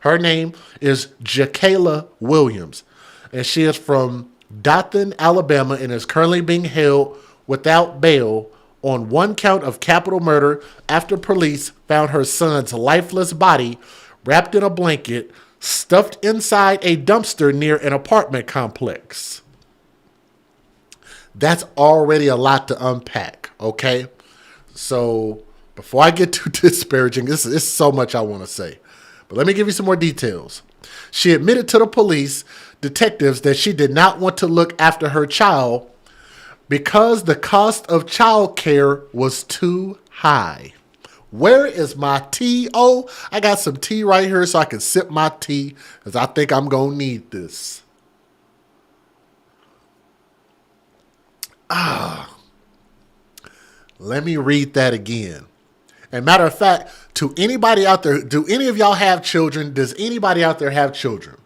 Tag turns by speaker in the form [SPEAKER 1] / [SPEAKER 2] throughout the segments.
[SPEAKER 1] Her name is Jakayla Williams, and she is from Dothan, Alabama, and is currently being held without bail on one count of capital murder after police found her son's lifeless body wrapped in a blanket, stuffed inside a dumpster near an apartment complex. That's already a lot to unpack, okay? So before I get too disparaging, this is so much I want to say. But let me give you some more details. She admitted to the police detectives that she did not want to look after her child because the cost of child care was too high. Where is my tea? Oh, I got some tea right here so I can sip my tea because I think I'm going to need this. Let me read that again. And matter of fact, to anybody out there, do any of y'all have children? Does anybody out there have children?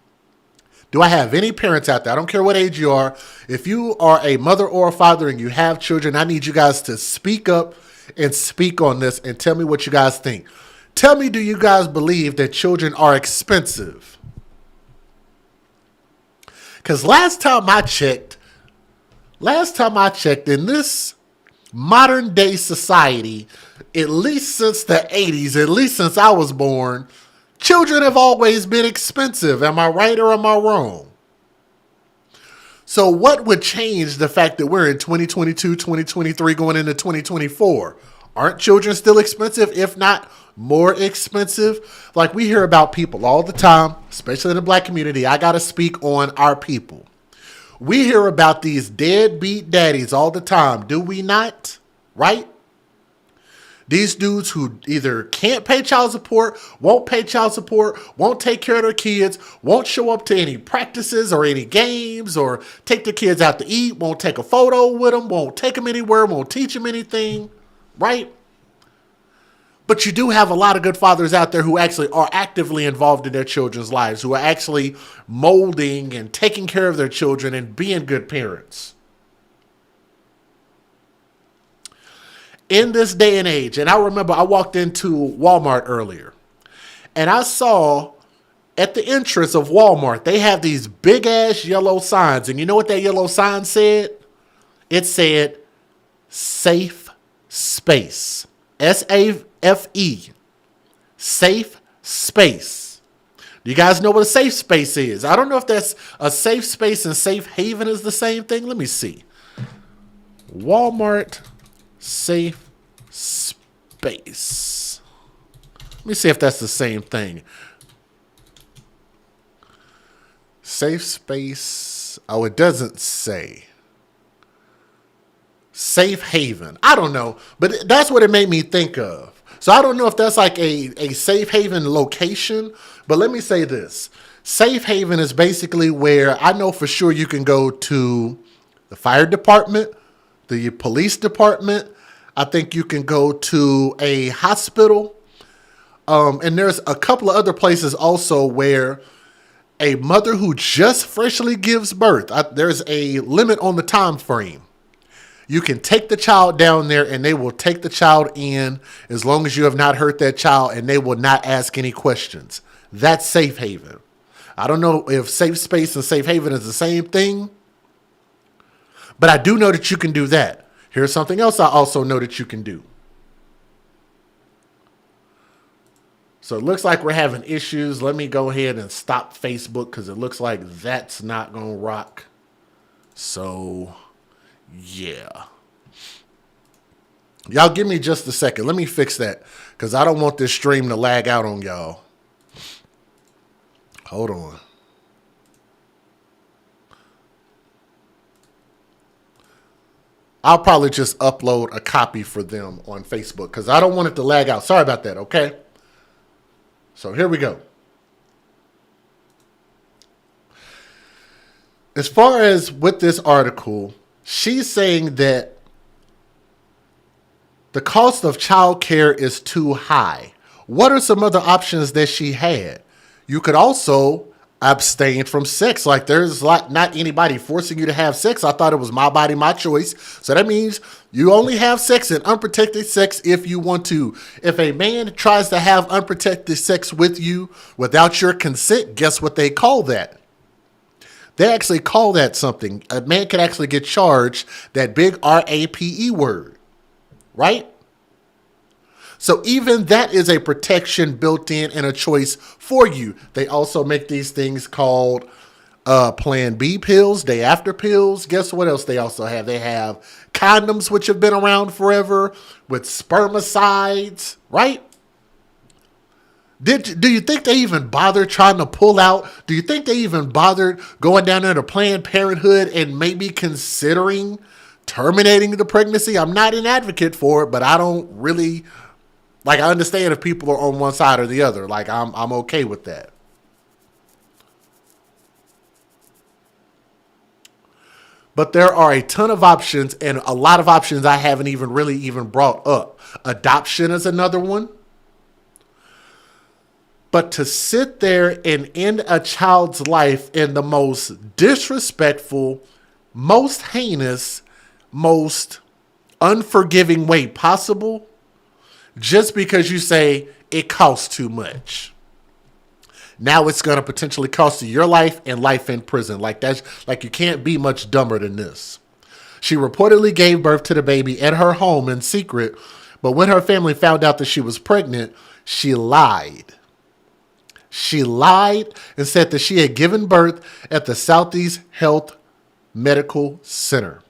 [SPEAKER 1] Do I have any parents out there? I don't care what age you are. If you are a mother or a father and you have children, I need you guys to speak up and speak on this and tell me what you guys think. Tell me, do you guys believe that children are expensive? Because last time I checked, in this modern day society, at least since the 80s, at least since I was born, children have always been expensive. Am I right or am I wrong? So what would change the fact that we're in 2022, 2023, going into 2024? Aren't children still expensive, if not more expensive? Like, we hear about people all the time, especially in the black community. I got to speak on our people. We hear about these deadbeat daddies all the time, do we not? Right? These dudes who either can't pay child support, won't pay child support, won't take care of their kids, won't show up to any practices or any games or take their kids out to eat, won't take a photo with them, won't take them anywhere, won't teach them anything, right? But you do have a lot of good fathers out there who actually are actively involved in their children's lives, who are actually molding and taking care of their children and being good parents. In this day and age, and I remember I walked into Walmart earlier, and I saw at the entrance of Walmart, they have these big ass yellow signs. And you know what that yellow sign said? It said, safe space. SAFE. Safe space. Do you guys know what a safe space is? I don't know if that's a safe space and safe haven is the same thing. Let me see. Walmart safe space. Let me see if that's the same thing. Safe space. Oh, it doesn't say. Safe haven. I don't know, but that's what it made me think of. So I don't know if that's like a safe haven location, but let me say this. Safe haven is basically where I know for sure you can go to the fire department, the police department. I think you can go to a hospital. And there's a couple of other places also where a mother who just freshly gives birth, there's a limit on the time frame. You can take the child down there and they will take the child in as long as you have not hurt that child and they will not ask any questions. That's safe haven. I don't know if safe space and safe haven is the same thing, but I do know that you can do that. Here's something else I also know that you can do. So it looks like we're having issues. Let me go ahead and stop Facebook because it looks like that's not going to rock. So, yeah. Y'all give me just a second. Let me fix that because I don't want this stream to lag out on y'all. Hold on. I'll probably just upload a copy for them on Facebook because I don't want it to lag out. Sorry about that, okay? So here we go. As far as with this article, she's saying that the cost of childcare is too high. What are some other options that she had? You could also abstain from sex. Like there's like not anybody forcing you to have sex. I thought it was my body, my choice. So that means you only have sex and unprotected sex if you want to. If a man tries to have unprotected sex with you without your consent, guess what they call that? They actually call that something. A man can actually get charged, that big RAPE word, right? So even that is a protection built in and a choice for you. They also make these things called Plan B pills, day after pills. Guess what else they also have? They have condoms, which have been around forever, with spermicides, right? Do you think they even bothered trying to pull out? Do you think they even bothered going down there to Planned Parenthood and maybe considering terminating the pregnancy? I'm not an advocate for it, but I don't really, like, I understand if people are on one side or the other. Like, I'm okay with that. But there are a ton of options, and a lot of options I haven't even brought up. Adoption is another one. But to sit there and end a child's life in the most disrespectful, most heinous, most unforgiving way possible, just because you say it costs too much. Now it's going to potentially cost you your life and life in prison. Like you can't be much dumber than this. She reportedly gave birth to the baby at her home in secret, but when her family found out that she was pregnant, she lied. She lied and said that she had given birth at the Southeast Health Medical Center.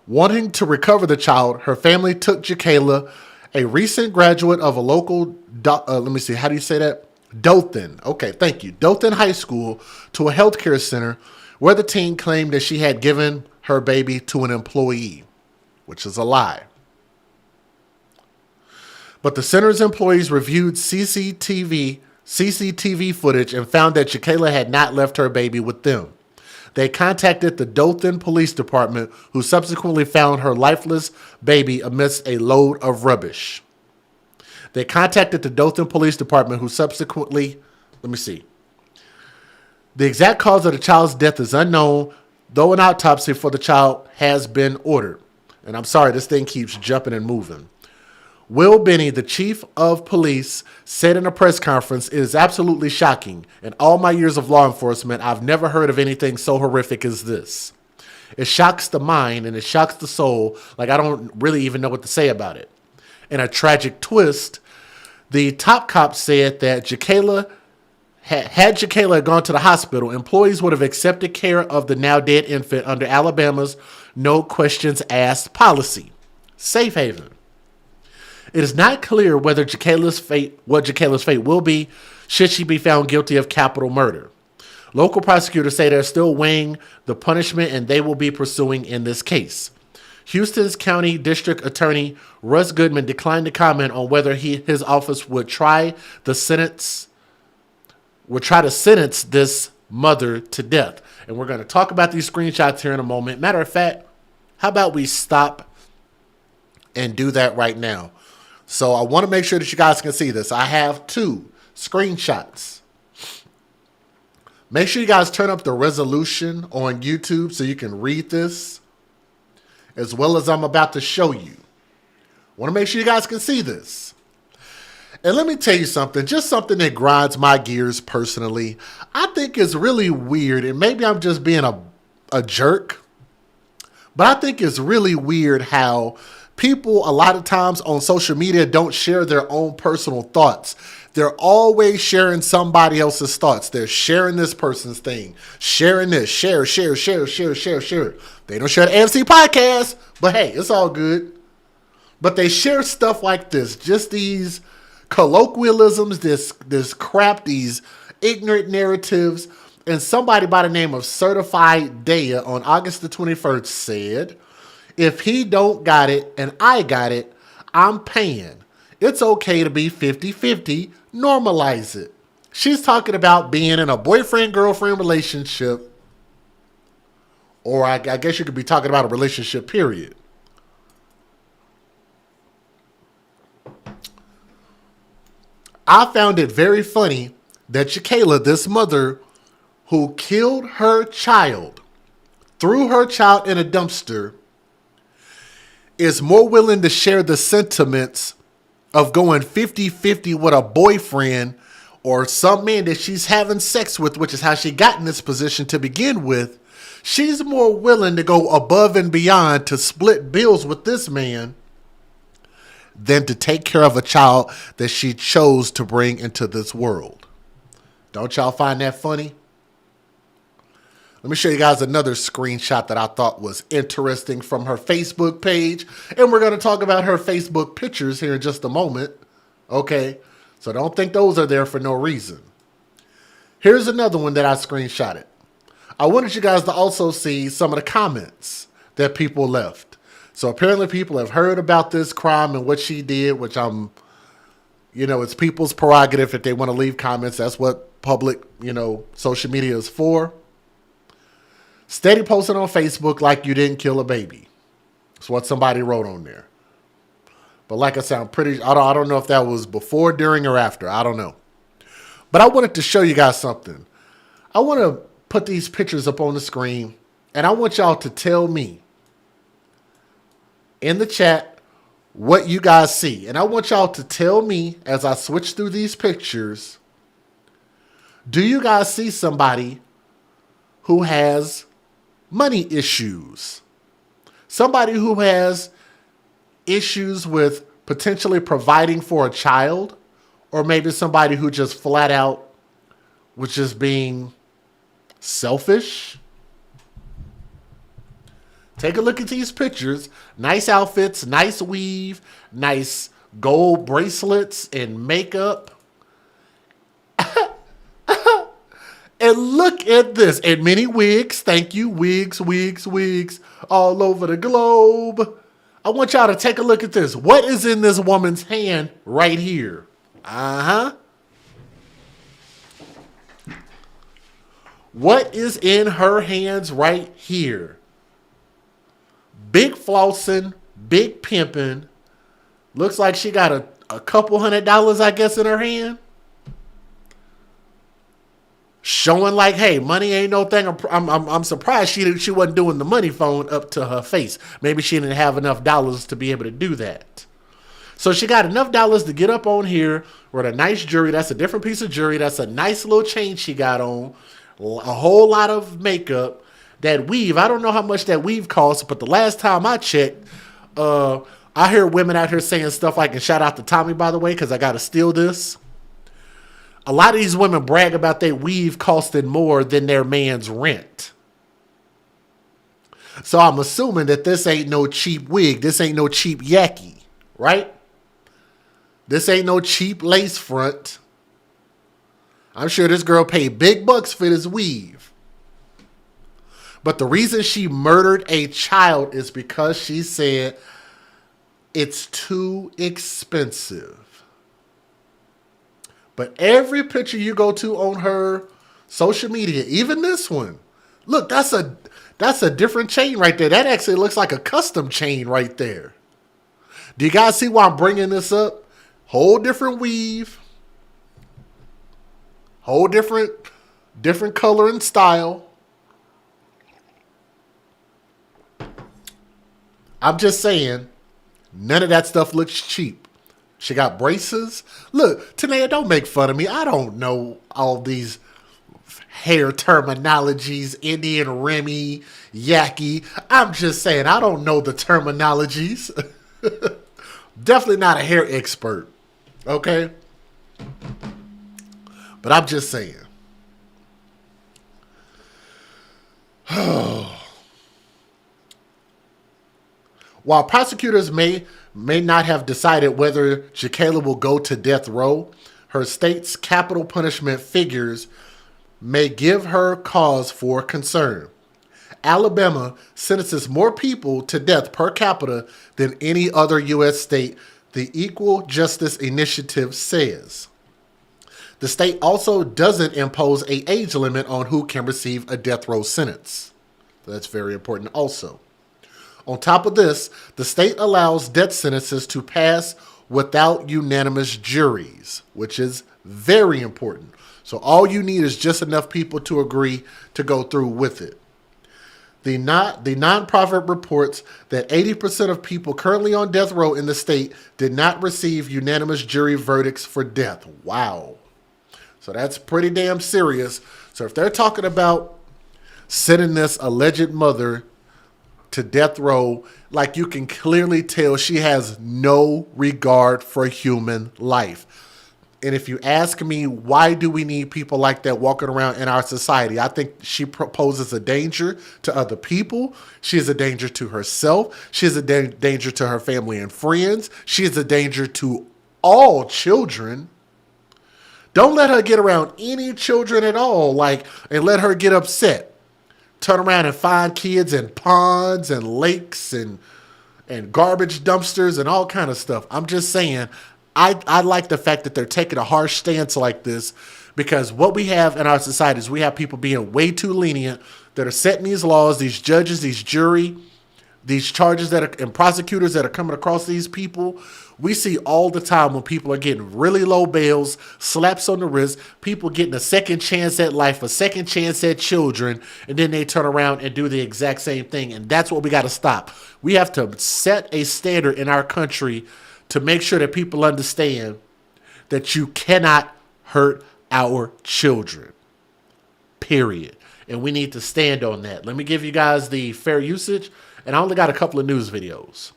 [SPEAKER 1] Wanting to recover the child, her family took Jakayla, a recent graduate of a local, let me see, how do you say that? Dothan. Okay, thank you. Dothan High School, to a healthcare center where the teen claimed that she had given her baby to an employee, which is a lie. But the center's employees reviewed CCTV footage and found that Jakayla had not left her baby with them. They contacted the Dothan Police Department, who subsequently found her lifeless baby amidst a load of rubbish. They contacted the Dothan Police Department, who subsequently, let me see. The exact cause of the child's death is unknown, though an autopsy for the child has been ordered. And I'm sorry, this thing keeps jumping and moving. Will Benny, the chief of police, said in a press conference, "It is absolutely shocking. In all my years of law enforcement, I've never heard of anything so horrific as this. It shocks the mind and it shocks the soul. Like, I don't really even know what to say about it." In a tragic twist, the top cop said that had Jakayla gone to the hospital, employees would have accepted care of the now dead infant under Alabama's no questions asked policy. Safe haven. It is not clear what Jakayla's fate will be should she be found guilty of capital murder. Local prosecutors say they're still weighing the punishment and they will be pursuing in this case. Houston's County District Attorney Russ Goodman declined to comment on whether his office would try to sentence this mother to death. And we're going to talk about these screenshots here in a moment. Matter of fact, how about we stop and do that right now? So I want to make sure that you guys can see this. I have 2 screenshots. Make sure you guys turn up the resolution on YouTube so you can read this as well as I'm about to show you. I want to make sure you guys can see this. And let me tell you something, just something that grinds my gears personally. I think it's really weird, and maybe I'm just being a jerk, but I think it's really weird how people a lot of times on social media don't share their own personal thoughts. They're always sharing somebody else's thoughts. They're sharing this person's thing, sharing this, share. They don't share the AFC podcast, but hey, it's all good. But they share stuff like this, just these colloquialisms, this crap, these ignorant narratives. And somebody by the name of Certified Daya on August the 21st said, "If he don't got it and I got it, I'm paying. It's okay to be 50-50. Normalize it." She's talking about being in a boyfriend-girlfriend relationship, or I guess you could be talking about a relationship, period. I found it very funny that Jakayla, this mother, who killed her child, threw her child in a dumpster, is more willing to share the sentiments of going 50-50 with a boyfriend or some man that she's having sex with, which is how she got in this position to begin with. She's more willing to go above and beyond to split bills with this man than to take care of a child that she chose to bring into this world. Don't y'all find that funny? Let me show you guys another screenshot that I thought was interesting from her Facebook page. And we're going to talk about her Facebook pictures here in just a moment. Okay, so don't think those are there for no reason. Here's another one that I screenshotted. I wanted you guys to also see some of the comments that people left. So apparently people have heard about this crime and what she did, which it's people's prerogative if they want to leave comments. That's what public, social media is for. Steady posting on Facebook like you didn't kill a baby. That's what somebody wrote on there. But like I said, I don't know if that was before, during, or after. I don't know. But I wanted to show you guys something. I want to put these pictures up on the screen, and I want y'all to tell me in the chat what you guys see. And I want y'all to tell me as I switch through these pictures, do you guys see somebody who has money issues? Somebody who has issues with potentially providing for a child, or maybe somebody who just flat out was just being selfish? Take a look at these pictures. Nice outfits, nice weave, nice gold bracelets and makeup. And look at this. And many wigs. Thank you. Wigs all over the globe. I want y'all to take a look at this. What is in this woman's hand right here? What is in her hands right here? Big flossing, big pimping. Looks like she got a couple $100, I guess, in her hand. Showing like, hey, money ain't no thing. I'm surprised she wasn't doing the money phone up to her face. Maybe she didn't have enough dollars to be able to do that. So she got enough dollars to get up on here with a nice jewelry. That's a different piece of jewelry. That's a nice little chain she got on. A whole lot of makeup. That weave, I don't know how much that weave costs, but the last time I checked, I hear women out here saying stuff like, and shout out to Tommy, by the way, because I got to steal this. A lot of these women brag about their weave costing more than their man's rent. So I'm assuming that this ain't no cheap wig. This ain't no cheap yaki, right? This ain't no cheap lace front. I'm sure this girl paid big bucks for this weave. But the reason she murdered a child is because she said it's too expensive. But every picture you go to on her social media, even this one, look, that's a different chain right there. That actually looks like a custom chain right there. Do you guys see why I'm bringing this up? Whole different weave. Whole different color and style. I'm just saying, none of that stuff looks cheap. She got braces. Look, Tanea, don't make fun of me. I don't know all these hair terminologies, Indian Remy, Yaki. I'm just saying, I don't know the terminologies. Definitely not a hair expert. Okay? But I'm just saying. While prosecutors may not have decided whether Jacayla will go to death row, her state's capital punishment figures may give her cause for concern. Alabama sentences more people to death per capita than any other U.S. state, the Equal Justice Initiative says. The state also doesn't impose an age limit on who can receive a death row sentence. That's very important also. On top of this, the state allows death sentences to pass without unanimous juries, which is very important. So all you need is just enough people to agree to go through with it. The nonprofit reports that 80% of people currently on death row in the state did not receive unanimous jury verdicts for death. Wow. So that's pretty damn serious. So if they're talking about sending this alleged mother to death row, like, you can clearly tell she has no regard for human life. And if you ask me, why do we need people like that walking around in our society? I think she poses a danger to other people. She is a danger to herself. She is a danger to her family and friends. She is a danger to all children. Don't let her get around any children at all, and let her get upset. Turn around and find kids in ponds and lakes and garbage dumpsters and all kind of stuff. I'm just saying, I like the fact that they're taking a harsh stance like this, because what we have in our society is we have people being way too lenient that are setting these laws, these judges, these jury, these charges and prosecutors that are coming across these people. We see all the time when people are getting really low bails, slaps on the wrist, people getting a second chance at life, a second chance at children, and then they turn around and do the exact same thing. And that's what we got to stop. We have to set a standard in our country to make sure that people understand that you cannot hurt our children, period. And we need to stand on that. Let me give you guys the fair usage, and I only got a couple of news videos.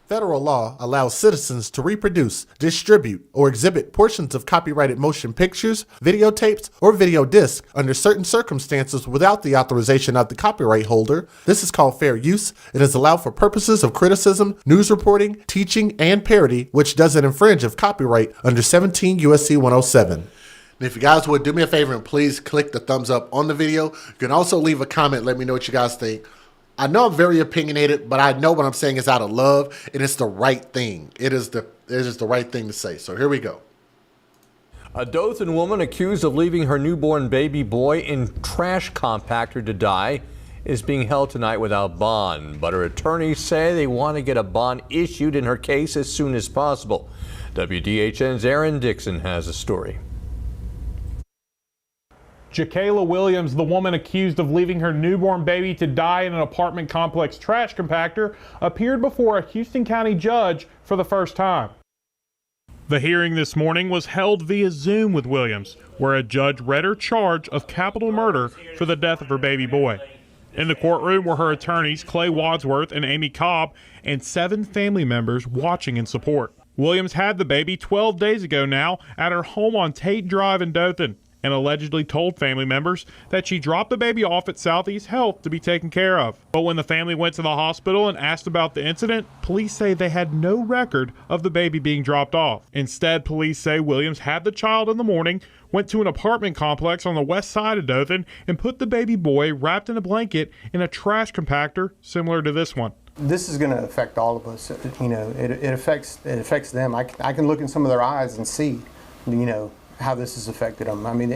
[SPEAKER 1] Federal law allows citizens to reproduce, distribute, or exhibit portions of copyrighted motion pictures, videotapes, or video discs under certain circumstances without the authorization of the copyright holder. This is called fair use. It is allowed for purposes of criticism, news reporting, teaching, and parody, which doesn't infringe of copyright under 17 U.S.C. 107. And if you guys would do me a favor and please click the thumbs up on the video. You can also leave a comment. Let me know what you guys think. I know I'm very opinionated, but I know what I'm saying is out of love, and it's the right thing. It is just the right thing to say. So here we go.
[SPEAKER 2] A Dothan woman accused of leaving her newborn baby boy in trash compactor to die is being held tonight without bond, but her attorneys say they want to get a bond issued in her case as soon as possible. WDHN's Aaron Dixon has a story.
[SPEAKER 3] Jakayla Williams, the woman accused of leaving her newborn baby to die in an apartment complex trash compactor, appeared before a Houston County judge for the first time. The hearing this morning was held via Zoom with Williams, where a judge read her charge of capital murder for the death of her baby boy. In the courtroom were her attorneys Clay Wadsworth and Amy Cobb, and 7 family members watching in support. Williams had the baby 12 days ago now at her home on Tate Drive in Dothan, and allegedly told family members that she dropped the baby off at Southeast Health to be taken care of. But when the family went to the hospital and asked about the incident, police say they had no record of the baby being dropped off. Instead, police say Williams had the child in the morning, went to an apartment complex on the west side of Dothan, and put the baby boy wrapped in a blanket in a trash compactor similar to this one.
[SPEAKER 4] This is going to affect all of us. You know, it affects them. I can look in some of their eyes and see, you know, how this has affected them. I mean,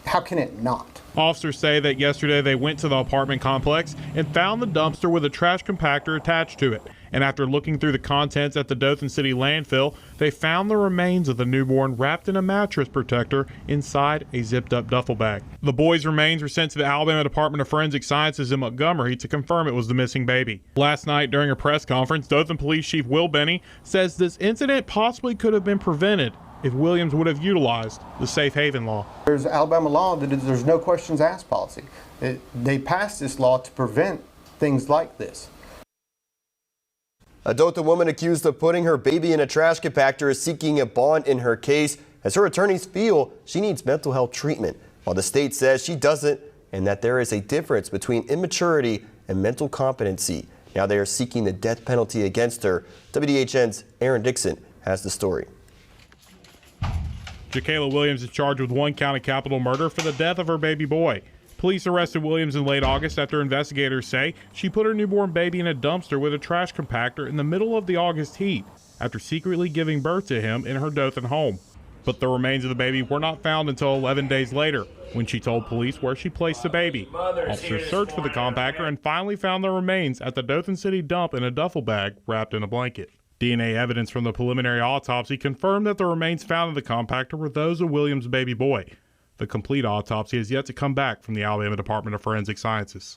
[SPEAKER 4] how can it not?
[SPEAKER 3] Officers say that yesterday they went to the apartment complex and found the dumpster with a trash compactor attached to it. And after looking through the contents at the Dothan City landfill, they found the remains of the newborn wrapped in a mattress protector inside a zipped up duffel bag. The boy's remains were sent to the Alabama Department of Forensic Sciences in Montgomery to confirm it was the missing baby. Last night during a press conference, Dothan Police Chief Will Benny says this incident possibly could have been prevented if Williams would have utilized the safe haven law.
[SPEAKER 4] There's Alabama law that there's no questions asked policy. They passed this law to prevent things like this.
[SPEAKER 5] A Dothan woman accused of putting her baby in a trash compactor is seeking a bond in her case, as her attorneys feel she needs mental health treatment, while the state says she doesn't, and that there is a difference between immaturity and mental competency. Now they are seeking the death penalty against her. WDHN's Aaron Dixon has the story.
[SPEAKER 3] Jakayla Williams is charged with 1 count of capital murder for the death of her baby boy. Police arrested Williams in late August after investigators say she put her newborn baby in a dumpster with a trash compactor in the middle of the August heat after secretly giving birth to him in her Dothan home. But the remains of the baby were not found until 11 days later, when she told police where she placed the baby. Officers searched for the compactor and finally found the remains at the Dothan City dump in a duffel bag wrapped in a blanket. DNA evidence from the preliminary autopsy confirmed that the remains found in the compactor were those of Williams' baby boy. The complete autopsy has yet to come back from the Alabama Department of Forensic Sciences.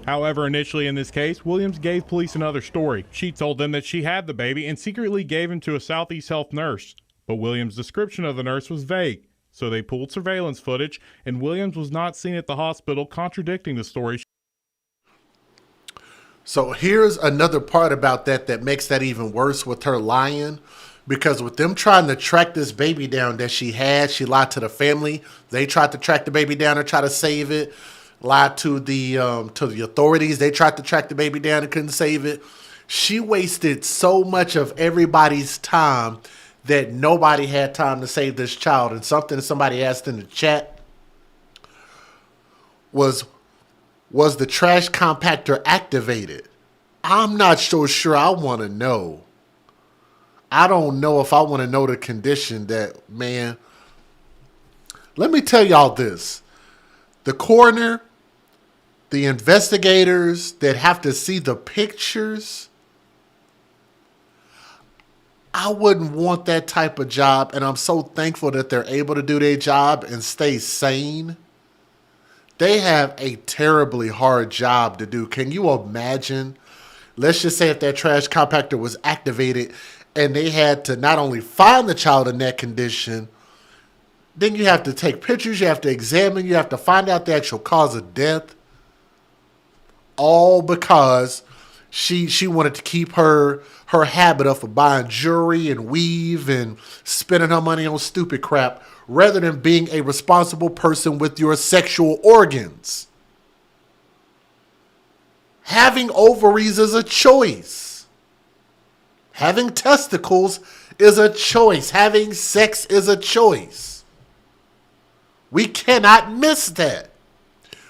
[SPEAKER 3] However, initially in this case, Williams gave police another story. She told them that she had the baby and secretly gave him to a Southeast Health nurse. But Williams' description of the nurse was vague, so they pulled surveillance footage, and Williams was not seen at the hospital, contradicting the story.
[SPEAKER 1] So here's another part about that makes that even worse with her lying, because with them trying to track this baby down that she lied to the family. They tried to track the baby down and try to save it. Lied to the authorities. They tried to track the baby down and couldn't save it. She wasted so much of everybody's time that nobody had time to save this child. And something somebody asked in the chat was the trash compactor activated? I'm not so sure I want to know. I don't know if I want to know the condition that, man. Let me tell y'all this. The coroner, the investigators that have to see the pictures, I wouldn't want that type of job. And I'm so thankful that they're able to do their job and stay sane. They have a terribly hard job to do. Can you imagine? Let's just say if that trash compactor was activated and they had to not only find the child in that condition, then you have to take pictures, you have to examine, you have to find out the actual cause of death. All because she wanted to keep her habit of buying jewelry and weave and spending her money on stupid crap, rather than being a responsible person with your sexual organs. Having ovaries is a choice. Having testicles is a choice. Having sex is a choice. We cannot miss that.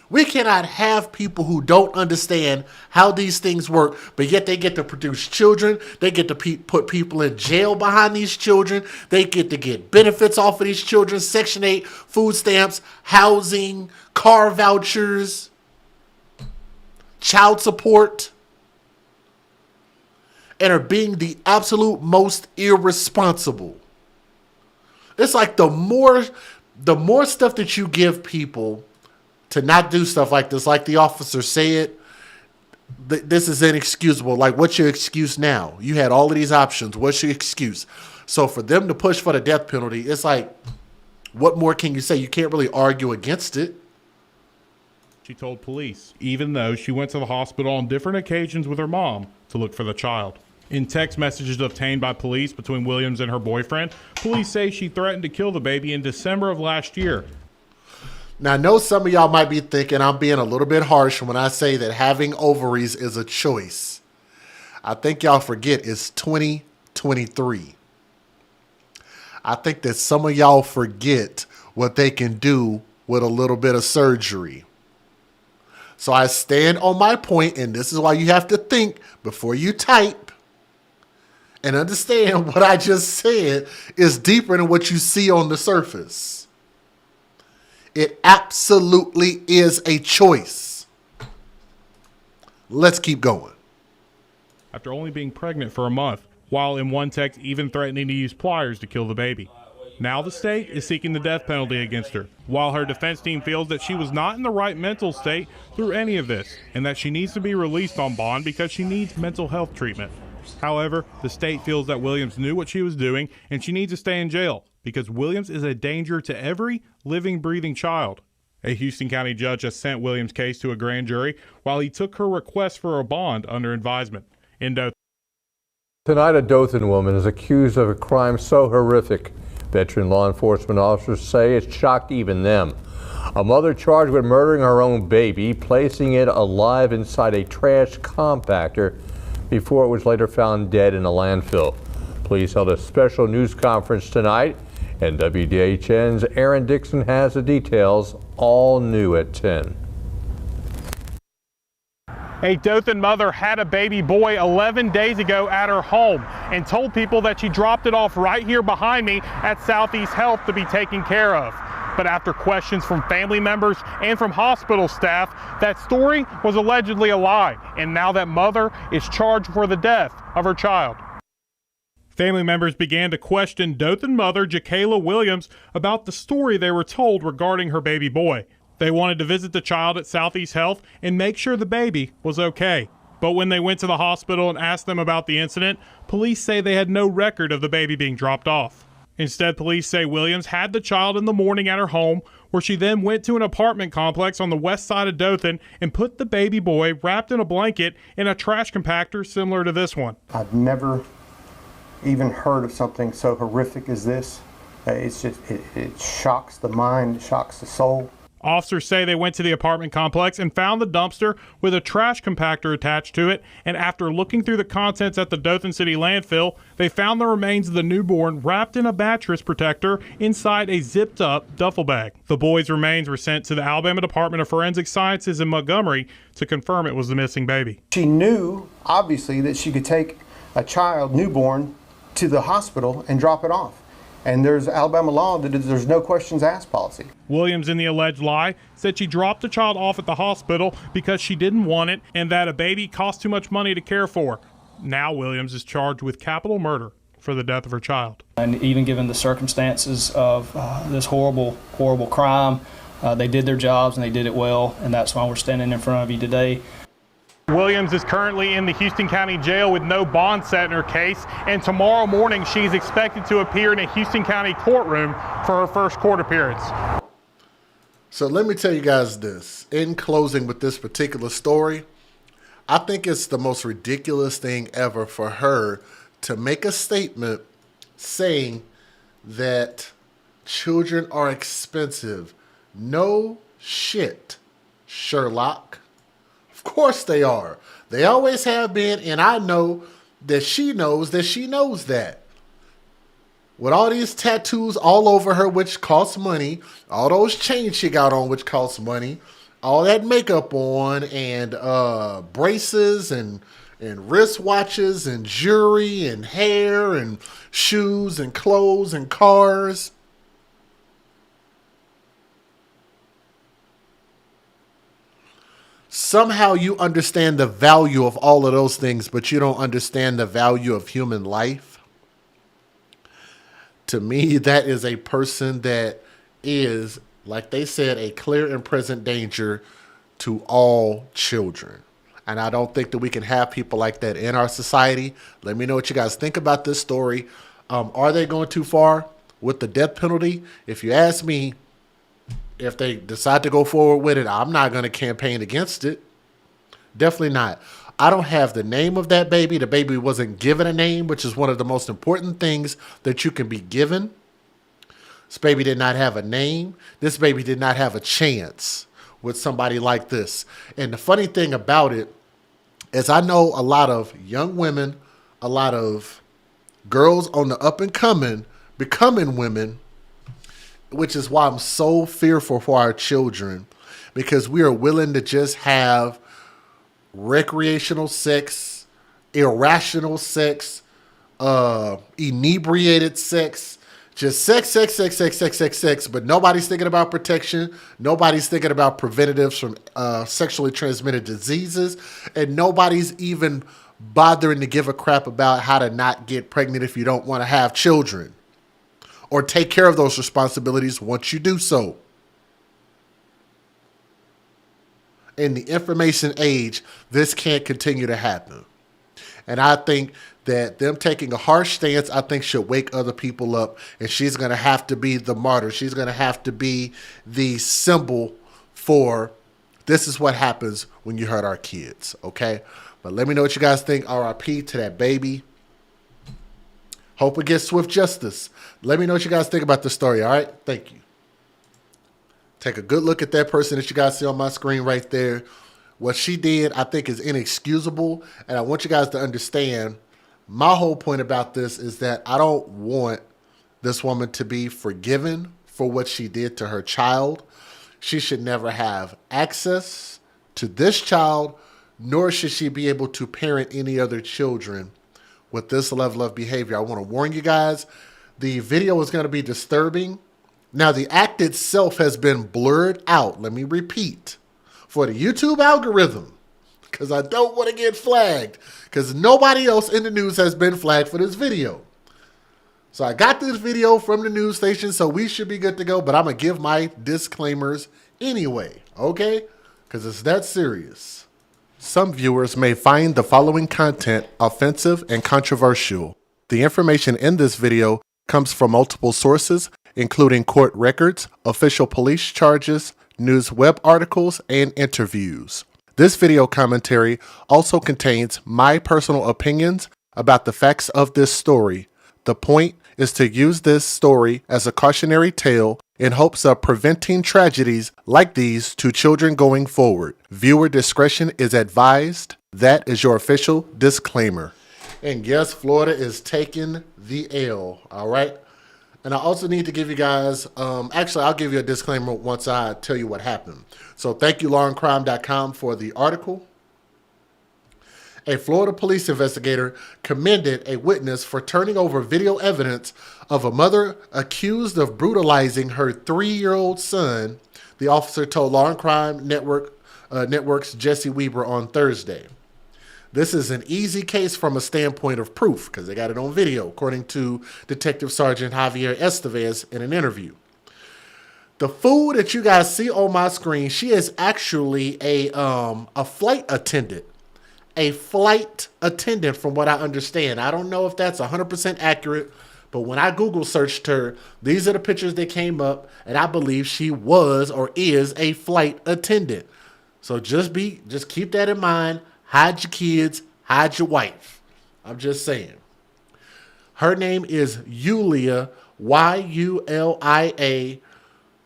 [SPEAKER 1] We cannot have people who don't understand how these things work, but yet they get to produce children. They get to put people in jail behind these children. They get to get benefits off of these children, Section 8, food stamps, housing, car vouchers, child support, and are being the absolute most irresponsible. It's like the more stuff that you give people to not do stuff like this, like the officer said, this is inexcusable. Like, what's your excuse now? You had all of these options. What's your excuse? So for them to push for the death penalty, it's like, what more can you say? You can't really argue against it.
[SPEAKER 3] She told police, even though she went to the hospital on different occasions with her mom to look for the child. In text messages obtained by police between Williams and her boyfriend, police say she threatened to kill the baby in December of last year.
[SPEAKER 1] Now, I know some of y'all might be thinking I'm being a little bit harsh when I say that having ovaries is a choice. I think y'all forget it's 2023. I think that some of y'all forget what they can do with a little bit of surgery. So I stand on my point, and this is why you have to think before you type and understand what I just said is deeper than what you see on the surface. It absolutely is a choice. Let's keep going.
[SPEAKER 3] After only being pregnant for a month, while in one text even threatening to use pliers to kill the baby. Now the state is seeking the death penalty against her, while her defense team feels that she was not in the right mental state through any of this, and that she needs to be released on bond because she needs mental health treatment. However, the state feels that Williams knew what she was doing, and she needs to stay in jail because Williams is a danger to every living, breathing child. A Houston County judge has sent Williams' case to a grand jury while he took her request for a bond under advisement. In Dothan.
[SPEAKER 2] Tonight, a Dothan woman is accused of a crime so horrific, veteran law enforcement officers say it shocked even them. A mother charged with murdering her own baby, placing it alive inside a trash compactor before it was later found dead in a landfill. Police held a special news conference tonight, and WDHN's Aaron Dixon has the details, all new at 10.
[SPEAKER 3] A Dothan mother had a baby boy 11 days ago at her home and told people that she dropped it off right here behind me at Southeast Health to be taken care of. But after questions from family members and from hospital staff, that story was allegedly a lie. And now that mother is charged for the death of her child. Family members began to question Dothan mother Jakayla Williams about the story they were told regarding her baby boy. They wanted to visit the child at Southeast Health and make sure the baby was okay. But when they went to the hospital and asked them about the incident, police say they had no record of the baby being dropped off. Instead, police say Williams had the child in the morning at her home, where she then went to an apartment complex on the west side of Dothan and put the baby boy wrapped in a blanket in a trash compactor similar to this one.
[SPEAKER 4] I've never even heard of something so horrific as this. It's just, it shocks the mind, it shocks the soul.
[SPEAKER 3] Officers say they went to the apartment complex and found the dumpster with a trash compactor attached to it, and after looking through the contents at the Dothan City landfill, they found the remains of the newborn wrapped in a mattress protector inside a zipped-up duffel bag. The boy's remains were sent to the Alabama Department of Forensic Sciences in Montgomery to confirm it was the missing baby.
[SPEAKER 4] She knew, obviously, that she could take a child, newborn, to the hospital and drop it off. And there's Alabama law that there's no questions asked policy.
[SPEAKER 3] Williams, in the alleged lie, said she dropped the child off at the hospital because she didn't want it and that a baby cost too much money to care for. Now Williams is charged with capital murder for the death of her child.
[SPEAKER 6] And even given the circumstances of this horrible, horrible crime, they did their jobs and they did it well, and that's why we're standing in front of you today.
[SPEAKER 3] Williams is currently in the Houston County Jail with no bond set in her case, and tomorrow morning she's expected to appear in a Houston County courtroom for her first court appearance.
[SPEAKER 1] So let me tell you guys this. In closing with this particular story, I think it's the most ridiculous thing ever for her to make a statement saying that children are expensive. No shit, Sherlock. Of course they are. They always have been, and I know that she knows that. With all these tattoos all over her, which costs money, all those chains she got on, which costs money, all that makeup on, and braces, and wristwatches, and jewelry, and hair, and shoes, and clothes, and cars. Somehow you understand the value of all of those things, but you don't understand the value of human life. To me, that is a person that is, like they said, a clear and present danger to all children. And I don't think that we can have people like that in our society. Let me know what you guys think about this story. Are they going too far with the death penalty? If you ask me, if they decide to go forward with it, I'm not going to campaign against it. Definitely not. I don't have the name of that baby. The baby wasn't given a name, which is one of the most important things that you can be given. This baby did not have a name. This baby did not have a chance with somebody like this. And the funny thing about it is I know a lot of young women, a lot of girls on the up and coming, becoming women, which is why I'm so fearful for our children, because we are willing to just have recreational sex, irrational sex, inebriated sex, just sex, but nobody's thinking about protection. Nobody's thinking about preventatives from sexually transmitted diseases, and nobody's even bothering to give a crap about how to not get pregnant if you don't want to have children, or take care of those responsibilities once you do so. In the information age, this can't continue to happen. And I think that them taking a harsh stance, I think, should wake other people up. And she's going to have to be the martyr. She's going to have to be the symbol for this is what happens when you hurt our kids, okay? But let me know what you guys think. RIP to that baby. Hope it gets swift justice. Let me know what you guys think about this story, all right? Thank you. Take a good look at that person that you guys see on my screen right there. What she did, I think, is inexcusable. And I want you guys to understand, my whole point about this is that I don't want this woman to be forgiven for what she did to her child. She should never have access to this child, nor should she be able to parent any other children with this level of behavior. I want to warn you guys, the video is going to be disturbing. Now, the act itself has been blurred out. Let me repeat. For the YouTube algorithm, because I don't want to get flagged, because nobody else in the news has been flagged for this video. So I got this video from the news station, so we should be good to go, but I'm going to give my disclaimers anyway, okay? Because it's that serious. Some viewers may find the following content offensive and controversial. The information in this video comes from multiple sources, including court records, official police charges, news web articles, and interviews. This video commentary also contains my personal opinions about the facts of this story. The point is to use this story as a cautionary tale in hopes of preventing tragedies like these to children going forward. Viewer discretion is advised. That is your official disclaimer. And yes, Florida is taking the L, all right? And I also need to give you guys, actually, I'll give you a disclaimer once I tell you what happened. So thank you, lawandcrime.com, for the article. A Florida police investigator commended a witness for turning over video evidence of a mother accused of brutalizing her 3-year-old son, the officer told Law and Crime Network's Jesse Weber on Thursday. This is an easy case from a standpoint of proof because they got it on video, according to Detective Sergeant Javier Estevez in an interview. The fool that you guys see on my screen, she is actually a flight attendant. A flight attendant, from what I understand. I don't know if that's 100% accurate, but when I Google searched her, these are the pictures that came up, and I believe she was or is a flight attendant. So just keep that in mind. Hide your kids, hide your wife. I'm just saying. Her name is Yulia, Yulia,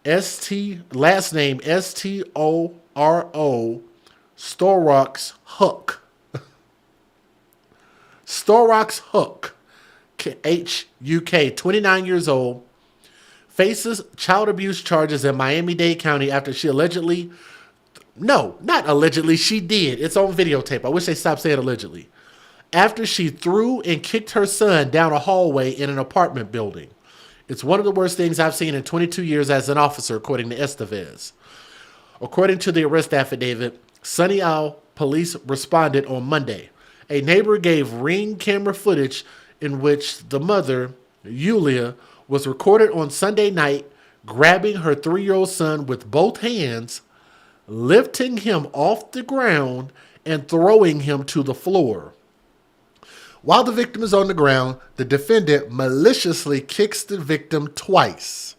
[SPEAKER 1] last name Storo, Storox Hook. Storox Hook, H-U-K, 29 years old, faces child abuse charges in Miami-Dade County after she allegedly, no, not allegedly, she did. It's on videotape. I wish they stopped saying allegedly. After she threw and kicked her son down a hallway in an apartment building. It's one of the worst things I've seen in 22 years as an officer, according to Estevez. According to the arrest affidavit, Sunny Isle police responded on Monday. A neighbor gave Ring camera footage in which the mother, Yulia, was recorded on Sunday night grabbing her 3-year-old son with both hands, lifting him off the ground, and throwing him to the floor. While the victim is on the ground, the defendant maliciously kicks the victim twice.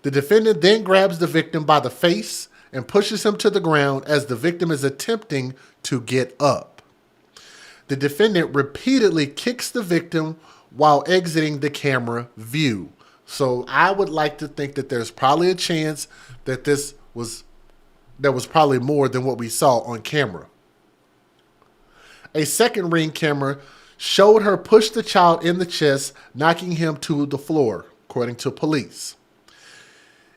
[SPEAKER 1] The defendant then grabs the victim by the face and pushes him to the ground as the victim is attempting to get up. The defendant repeatedly kicks the victim while exiting the camera view. So I would like to think that there's probably a chance that there was probably more than what we saw on camera. A second Ring camera showed her push the child in the chest, knocking him to the floor, according to police.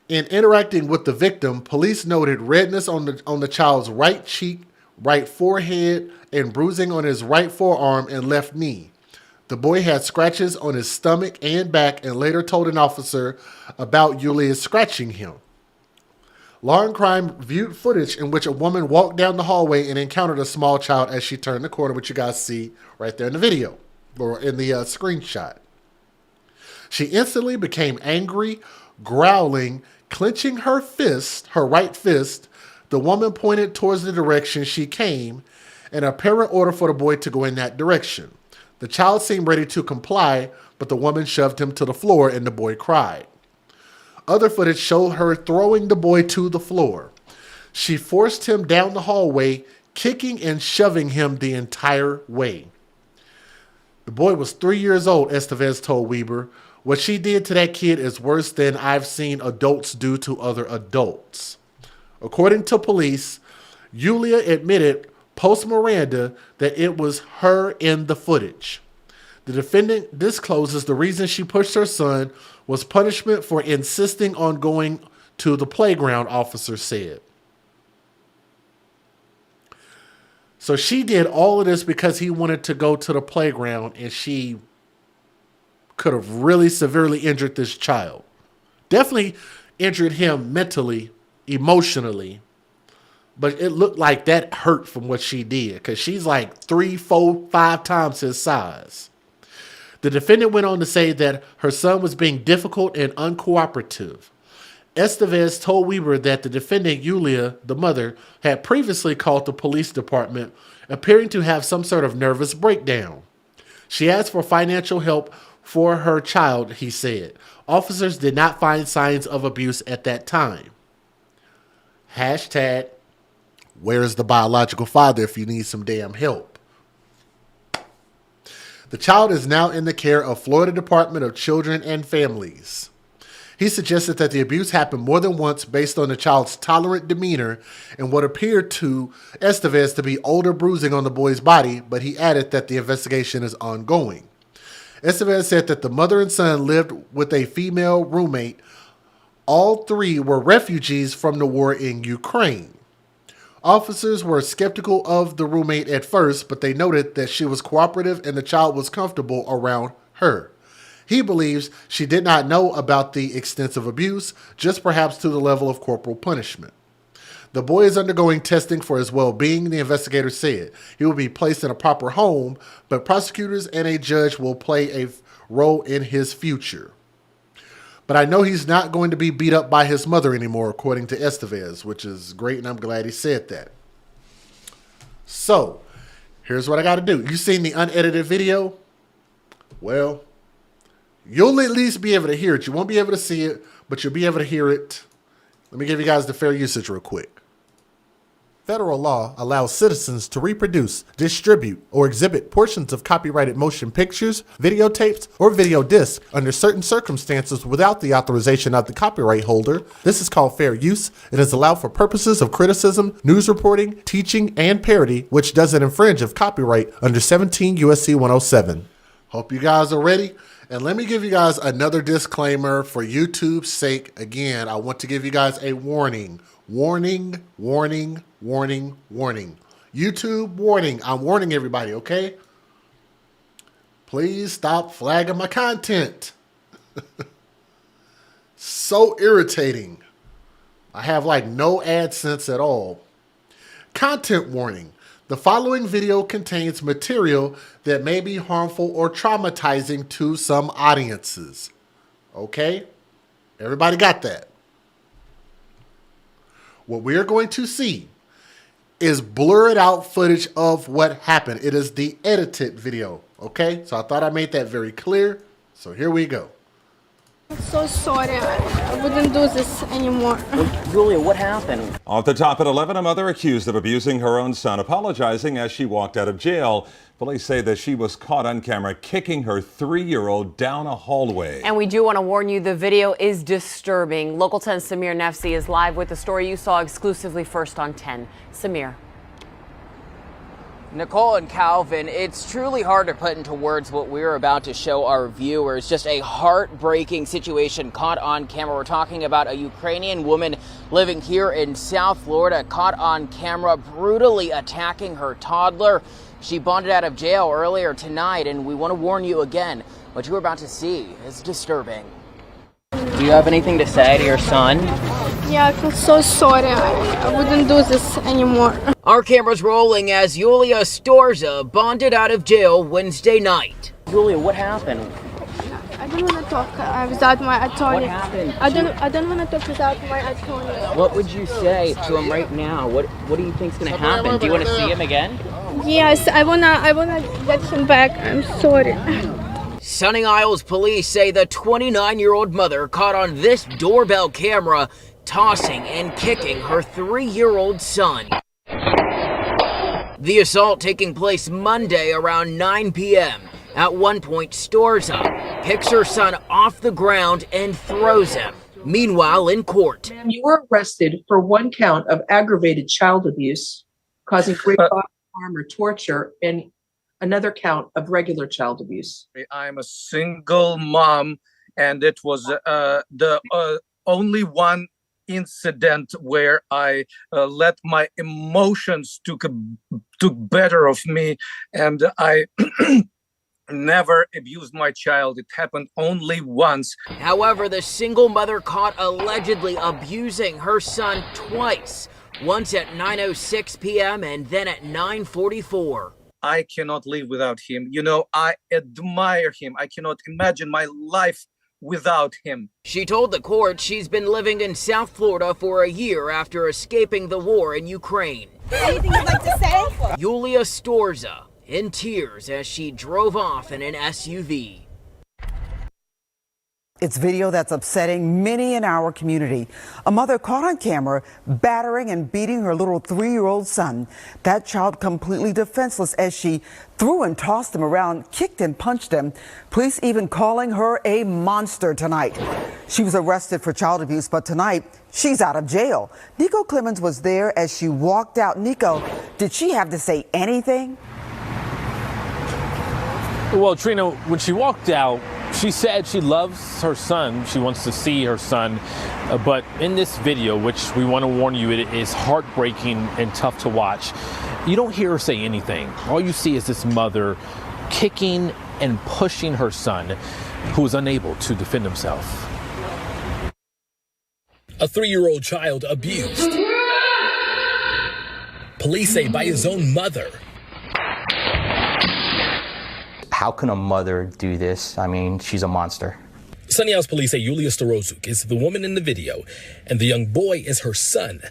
[SPEAKER 1] In interacting with the victim, police noted redness on the child's right cheek, right forehead, and bruising on his right forearm and left knee. The boy had scratches on his stomach and back and later told an officer about Yulia scratching him. Law and Crime viewed footage in which a woman walked down the hallway and encountered a small child as she turned the corner, which you guys see right there in the video or in the screenshot. She instantly became angry, growling, clenching her right fist. The woman pointed towards the direction she came, an apparent order for the boy to go in that direction. The child seemed ready to comply, but the woman shoved him to the floor and the boy cried. Other footage showed her throwing the boy to the floor. She forced him down the hallway, kicking and shoving him the entire way. The boy was 3 years old, Estevez told Weber. What she did to that kid is worse than I've seen adults do to other adults. According to police, Yulia admitted post Miranda that it was her in the footage. The defendant discloses the reason she pushed her son was punishment for insisting on going to the playground, officers said. So she did all of this because he wanted to go to the playground, and she could have really severely injured this child. Definitely injured him mentally, emotionally, but it looked like that hurt from what she did because she's like 3, 4, 5 times his size. The defendant went on to say that her son was being difficult and uncooperative. Estevez told Weber that the defendant, Yulia, the mother, had previously called the police department, appearing to have some sort of nervous breakdown. She asked for financial help for her child, he said. Officers did not find signs of abuse at that time. Hashtag, where's the biological father if you need some damn help? The child is now in the care of Florida Department of Children and Families. He suggested that the abuse happened more than once based on the child's tolerant demeanor and what appeared to Estevez to be older bruising on the boy's body, but he added that the investigation is ongoing. Estevez said that the mother and son lived with a female roommate. All three were refugees from the war in Ukraine. Officers were skeptical of the roommate at first, but they noted that she was cooperative and the child was comfortable around her. He believes she did not know about the extensive abuse, just perhaps to the level of corporal punishment. The boy is undergoing testing for his well-being, the investigator said. He will be placed in a proper home, but prosecutors and a judge will play a role in his future. But I know he's not going to be beat up by his mother anymore, according to Estevez, which is great, and I'm glad he said that. So, here's what I got to do. You seen the unedited video? Well, you'll at least be able to hear it. You won't be able to see it, but you'll be able to hear it. Let me give you guys the fair usage real quick. Federal law allows citizens to reproduce, distribute, or exhibit portions of copyrighted motion pictures, videotapes, or video discs under certain circumstances without the authorization of the copyright holder. This is called fair use. It is allowed for purposes of criticism, news reporting, teaching, and parody, which doesn't infringe of copyright under 17 U.S.C. 107. Hope you guys are ready. And let me give you guys another disclaimer for YouTube's sake. Again, I want to give you guys a warning. Warning, warning, warning, warning. YouTube warning. I'm warning everybody, okay? Please stop flagging my content. So irritating. I have like no AdSense at all. Content warning. The following video contains material that may be harmful or traumatizing to some audiences. Okay? Everybody got that? What we're going to see is blurred out footage of what happened. It is the edited video. Okay? So I thought I made that very clear. So here we go.
[SPEAKER 7] I'm so sorry. I wouldn't do this anymore.
[SPEAKER 8] Julia, what happened?
[SPEAKER 9] Off the top at 11, a mother accused of abusing her own son, apologizing as she walked out of jail. Police say that she was caught on camera kicking her 3-year-old down a hallway.
[SPEAKER 10] And we do want to warn you, the video is disturbing. Local 10's Samir Nefsi is live with the story you saw exclusively first on 10. Samir.
[SPEAKER 8] Nicole and Calvin, it's truly hard to put into words what we're about to show our viewers. Just a heartbreaking situation caught on camera. We're talking about a Ukrainian woman living here in South Florida, caught on camera brutally attacking her toddler. She bonded out of jail earlier tonight, and we want to warn you again, what you're about to see is disturbing. Do you have anything to say to your son?
[SPEAKER 7] Yeah, I feel so sorry. I wouldn't do this anymore.
[SPEAKER 8] Our camera's rolling as Yulia Storza bonded out of jail Wednesday night. Julia, what happened?
[SPEAKER 7] I don't want to talk without my attorney.
[SPEAKER 8] What happened?
[SPEAKER 7] I don't want to talk without my attorney.
[SPEAKER 8] What would you say to him right now? What do you think's gonna happen? Do you want to see him again?
[SPEAKER 7] Yes, I wanna get him back. I'm sorry.
[SPEAKER 8] Sunny Isles police say the 29-year-old mother caught on this doorbell camera tossing and kicking her 3-year-old son. The assault taking place Monday around 9 p.m. At one point, Storza picks her son off the ground and throws him. Meanwhile, in court.
[SPEAKER 11] You were arrested for one count of aggravated child abuse, causing great bodily harm or torture, and another count of regular child abuse.
[SPEAKER 12] I'm a single mom, and it was the only one incident where I let my emotions took better of me, and I never abused my child. It happened only once.
[SPEAKER 8] However, the single mother caught allegedly abusing her son twice, once at 9:06 p.m. and then at 9:44.
[SPEAKER 12] I cannot live without him. You know, I admire him. I cannot imagine my life without him.
[SPEAKER 8] She told the court she's been living in South Florida for a year after escaping the war in Ukraine.
[SPEAKER 13] Anything you'd like to say?
[SPEAKER 8] Yulia Storza in tears as she drove off in an SUV.
[SPEAKER 14] It's video that's upsetting many in our community. A mother caught on camera battering and beating her little 3-year-old son. That child completely defenseless as she threw and tossed him around, kicked and punched him. Police even calling her a monster tonight. She was arrested for child abuse, but tonight she's out of jail. Nico Clemens was there as she walked out. Nico, did she have to say anything?
[SPEAKER 15] Well, Trina, when she walked out, she said she loves her son. She wants to see her son. But in this video, which we want to warn you, it is heartbreaking and tough to watch. You don't hear her say anything. All you see is this mother kicking and pushing her son, who is unable to defend himself.
[SPEAKER 16] A 3-year-old child abused. Police say by his own mother.
[SPEAKER 17] How can a mother do this? I mean, she's a monster.
[SPEAKER 16] Sunny Isles police say Yulia Storozuk is the woman in the video, and the young boy is her son.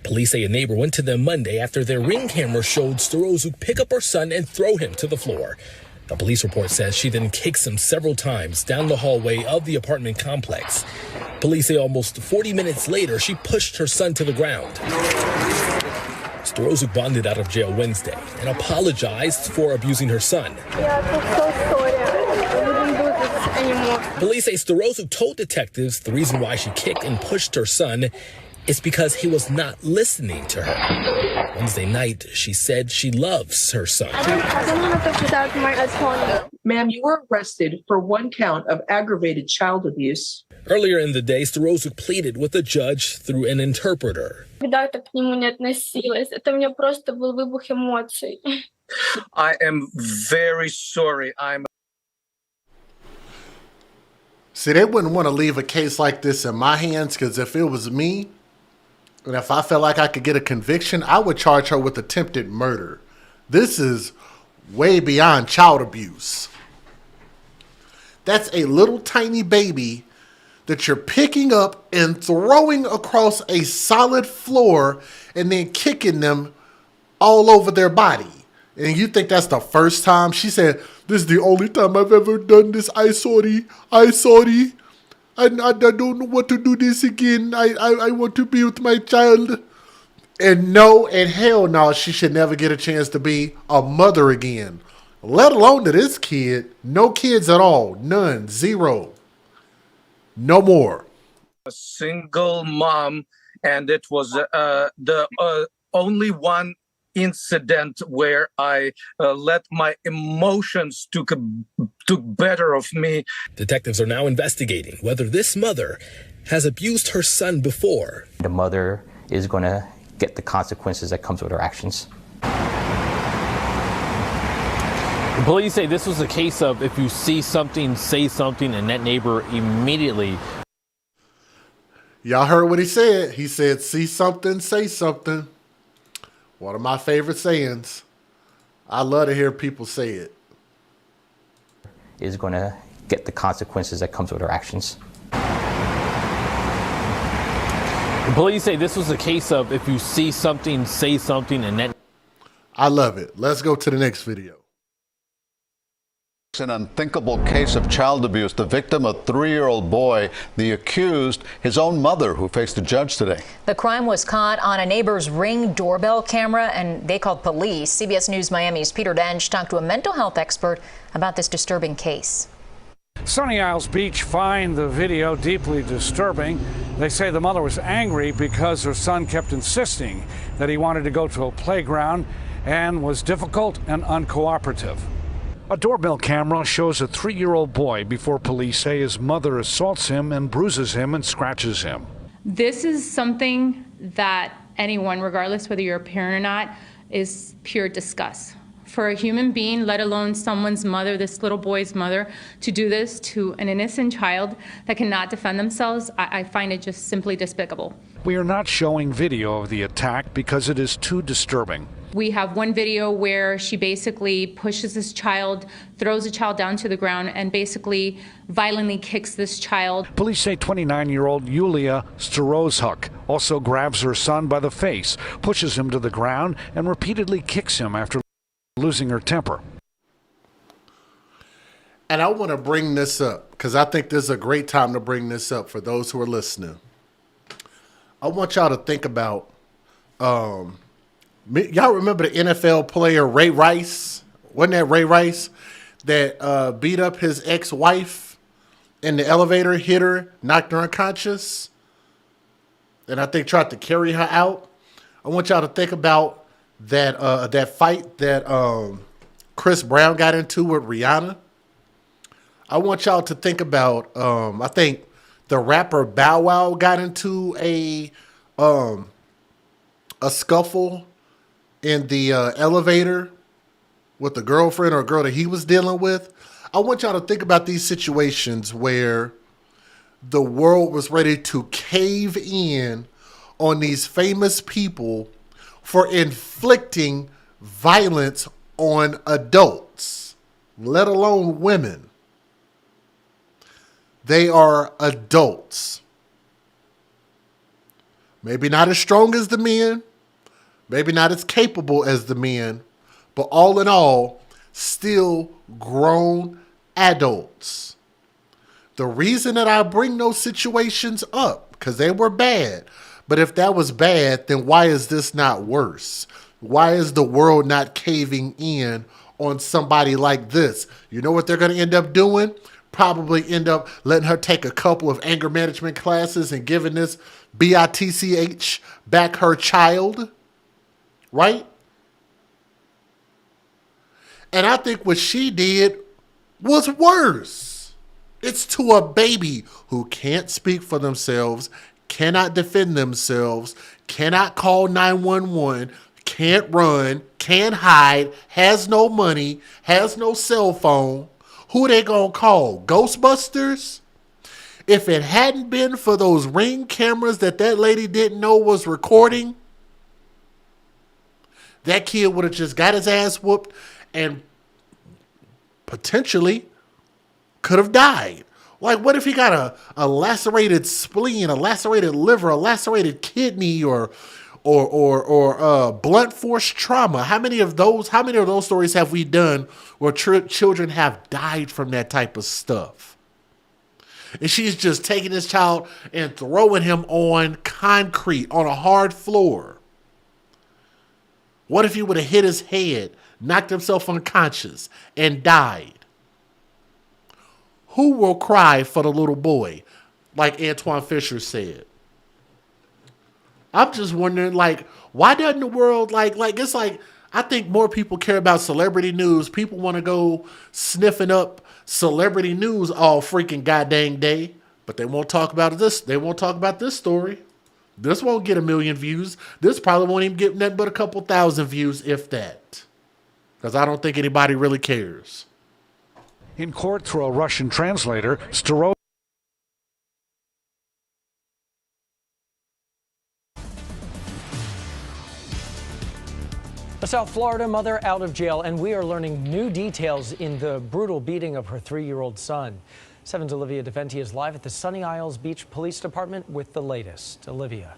[SPEAKER 16] Police say a neighbor went to them Monday after their Ring camera showed Storozuk pick up her son and throw him to the floor. The police report says she then kicks him several times down the hallway of the apartment complex. Police say almost 40 minutes later, she pushed her son to the ground. Storozuk bonded out of jail Wednesday and apologized for abusing her son.
[SPEAKER 7] Yeah, I'm so sorry. I wouldn't do this anymore.
[SPEAKER 16] Police say Storozuk told detectives the reason why she kicked and pushed her son is because he was not listening to her. Wednesday night, she said she loves her son.
[SPEAKER 7] I don't want to talk without my autonomy.
[SPEAKER 11] Ma'am, you were arrested for 1 count of aggravated child abuse.
[SPEAKER 16] Earlier in the day, Storozuk pleaded with the judge through an interpreter.
[SPEAKER 7] Когда это к нему не относилось, это у меня просто был выбух эмоций.
[SPEAKER 12] I am very sorry.
[SPEAKER 1] See, they wouldn't want to leave a case like this in my hands, because if it was me, and if I felt like I could get a conviction, I would charge her with attempted murder. This is way beyond child abuse. That's a little tiny baby that you're picking up and throwing across a solid floor and then kicking them all over their body. And you think that's the first time? She said, this is the only time I've ever done this. I sorry. I don't know what to do this again. I want to be with my child. And no, and hell no, she should never get a chance to be a mother again. Let alone to this kid. No kids at all. None. Zero. No more.
[SPEAKER 12] A single mom, and it was the only one incident where I let my emotions took better of me.
[SPEAKER 16] Detectives are now investigating whether this mother has abused her son before.
[SPEAKER 17] The mother is going to get the consequences that comes with her actions.
[SPEAKER 15] Police say this was a case of if you see something, say something, and that neighbor immediately.
[SPEAKER 1] Y'all heard what he said. He said, see something, say something. One of my favorite sayings. I love to hear people say it.
[SPEAKER 17] Is going to get the consequences that comes with her actions.
[SPEAKER 15] Police say this was a case of if you see something, say something, and that.
[SPEAKER 1] I love it. Let's go to the next video.
[SPEAKER 18] An unthinkable case of child abuse. The victim, a 3-year-old boy. The accused, his own mother, who faced a judge today.
[SPEAKER 19] The crime was caught on a neighbor's Ring doorbell camera, and they called police. CBS News Miami's Peter Dench talked to a mental health expert about this disturbing case.
[SPEAKER 20] Sunny Isles Beach find the video deeply disturbing. They say the mother was angry because her son kept insisting that he wanted to go to a playground and was difficult and uncooperative. A doorbell camera shows a 3-year-old boy before police say his mother assaults him and bruises him and scratches him.
[SPEAKER 21] This is something that anyone, regardless whether you're a parent or not, is pure disgust. For a human being, let alone someone's mother, this little boy's mother, to do this to an innocent child that cannot defend themselves, I find it just simply despicable.
[SPEAKER 20] We are not showing video of the attack because it is too disturbing.
[SPEAKER 21] We have one video where she basically pushes this child, throws a child down to the ground, and basically violently kicks this child.
[SPEAKER 20] Police say 29-year-old Yulia Starozhuk also grabs her son by the face, pushes him to the ground, and repeatedly kicks him after losing her temper.
[SPEAKER 1] And I want to bring this up because I think this is a great time to bring this up for those who are listening. I want y'all to think about, y'all remember the NFL player Ray Rice? Wasn't that Ray Rice that beat up his ex-wife in the elevator, hit her, knocked her unconscious, and I think tried to carry her out? I want y'all to think about that that fight that Chris Brown got into with Rihanna. I want y'all to think about, I think the rapper Bow Wow got into a scuffle in the elevator with a girlfriend or a girl that he was dealing with. I want y'all to think about these situations where the world was ready to cave in on these famous people for inflicting violence on adults, let alone women. They are adults. Maybe not as strong as the men, maybe not as capable as the men, but all in all, still grown adults. The reason that I bring those situations up, because they were bad, but if that was bad, then why is this not worse? Why is the world not caving in on somebody like this? You know what they're going to end up doing? Probably end up letting her take a couple of anger management classes and giving this bitch back her child, right? And I think what she did was worse. It's to a baby who can't speak for themselves, cannot defend themselves, cannot call 911, can't run, can't hide, has no money, has no cell phone. Who they gonna call? Ghostbusters? If it hadn't been for those Ring cameras that lady didn't know was recording, that kid would have just got his ass whooped and potentially could have died. Like, what if he got a lacerated spleen, a lacerated liver, a lacerated kidney, or blunt force trauma? How many of those stories have we done where children have died from that type of stuff? And she's just taking this child and throwing him on concrete, on a hard floor. What if he would have hit his head, knocked himself unconscious, and died? Who will cry for the little boy, like Antoine Fisher said? I'm just wondering, like, why doesn't the world, it's like, I think more people care about celebrity news. People want to go sniffing up celebrity news all freaking goddamn day, but they won't talk about this. They won't talk about this story. This won't get 1 million views. This probably won't even get nothing but a couple thousand views, if that. Because I don't think anybody really cares.
[SPEAKER 20] In court, through a Russian translator, Starozhuk.
[SPEAKER 5] A South Florida mother out of jail, and we are learning new details in the brutal beating of her 3-year-old son. 7's Olivia DeVenti is live at the Sunny Isles Beach Police Department with the latest. Olivia.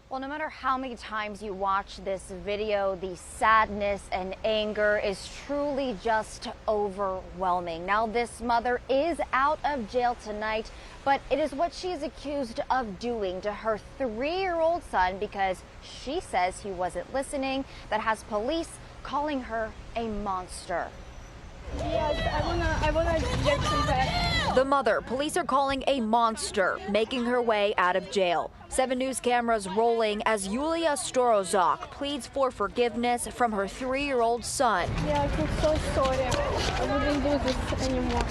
[SPEAKER 22] Well, no matter how many times you watch this video, the sadness and anger is truly just overwhelming. Now, this mother is out of jail tonight, but it is what she is accused of doing to her 3-year-old son because she says he wasn't listening, that has police calling her a monster.
[SPEAKER 7] Yes, I wanna get some back.
[SPEAKER 22] The mother, police are calling a monster, making her way out of jail. 7 News cameras rolling as Yulia Starozhuk pleads for forgiveness from her 3-year-old son.
[SPEAKER 7] Yeah, I feel so sorry. I wouldn't do this anymore.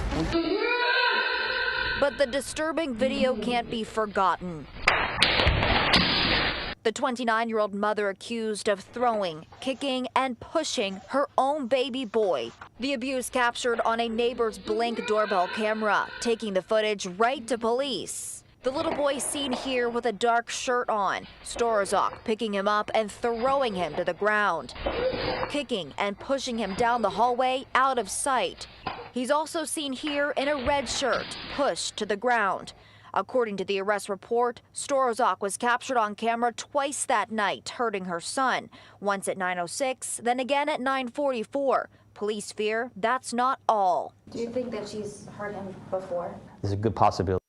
[SPEAKER 22] But the disturbing video can't be forgotten. The 29-year-old mother accused of throwing, kicking, and pushing her own baby boy. The abuse captured on a neighbor's Blink doorbell camera, taking the footage right to police.
[SPEAKER 2] The little boy seen here with a dark shirt on. Storozok picking him up and throwing him to the ground, kicking and pushing him down the hallway out of sight. He's also seen here in a red shirt, pushed to the ground. According to the arrest report, Storozok was captured on camera twice that night, hurting her son, once at 9:06, then again at 9:44. Police fear that's not all.
[SPEAKER 22] Do you think that she's hurt him before?
[SPEAKER 17] There's a good possibility.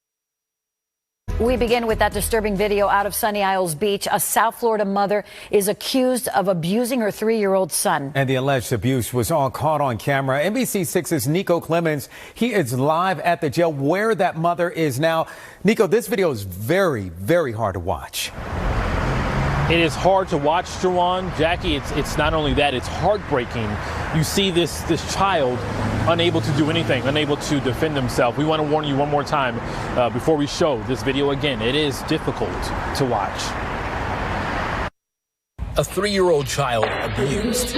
[SPEAKER 4] We begin with that disturbing video out of Sunny Isles Beach. A South Florida mother is accused of abusing her 3-year-old son.
[SPEAKER 23] And the alleged abuse was all caught on camera. NBC6's Nico Clemens, he is live at the jail where that mother is now. Nico, this video is very, very hard to watch.
[SPEAKER 15] It is hard to watch, Jawan. Jackie, it's not only that, it's heartbreaking. You see this child unable to do anything, unable to defend himself. We want to warn you one more time before we show this video again. It is difficult to watch.
[SPEAKER 16] A 3-year-old child abused.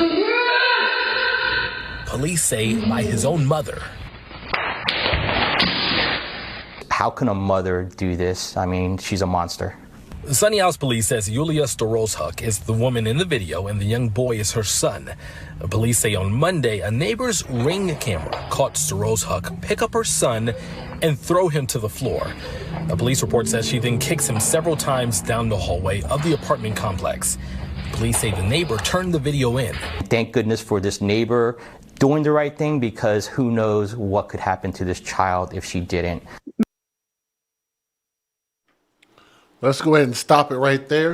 [SPEAKER 16] Police say by his own mother.
[SPEAKER 17] How can a mother do this? I mean, she's a monster.
[SPEAKER 16] Sunny Isles Police says Yulia Storozuk is the woman in the video and the young boy is her son. Police say on Monday, a neighbor's Ring camera caught Storozuk pick up her son and throw him to the floor. A police report says she then kicks him several times down the hallway of the apartment complex. Police say the neighbor turned the video in.
[SPEAKER 17] Thank goodness for this neighbor doing the right thing, because who knows what could happen to this child if she didn't.
[SPEAKER 1] Let's go ahead and stop it right there.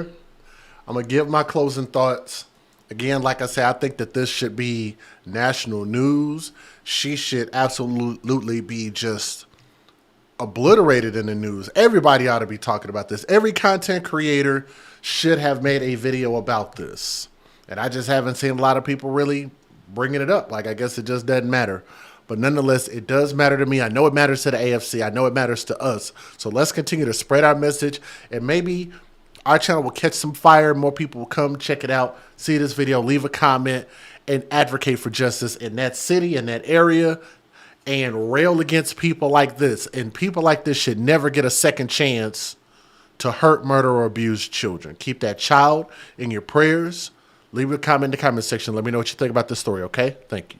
[SPEAKER 1] I'm going to give my closing thoughts. Again, like I said, I think that this should be national news. She should absolutely be just obliterated in the news. Everybody ought to be talking about this. Every content creator should have made a video about this. And I just haven't seen a lot of people really bringing it up. Like, I guess it just doesn't matter. But nonetheless, it does matter to me. I know it matters to the AFC. I know it matters to us. So let's continue to spread our message. And maybe our channel will catch some fire. More people will come check it out, see this video, leave a comment, and advocate for justice in that city, in that area, and rail against people like this. And people like this should never get a second chance to hurt, murder, or abuse children. Keep that child in your prayers. Leave a comment in the comment section. Let me know what you think about this story, okay? Thank you.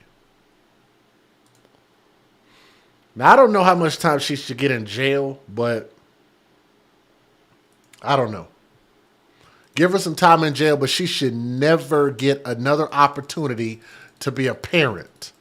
[SPEAKER 1] Now, I don't know how much time she should get in jail, but I don't know. Give her some time in jail, but she should never get another opportunity to be a parent.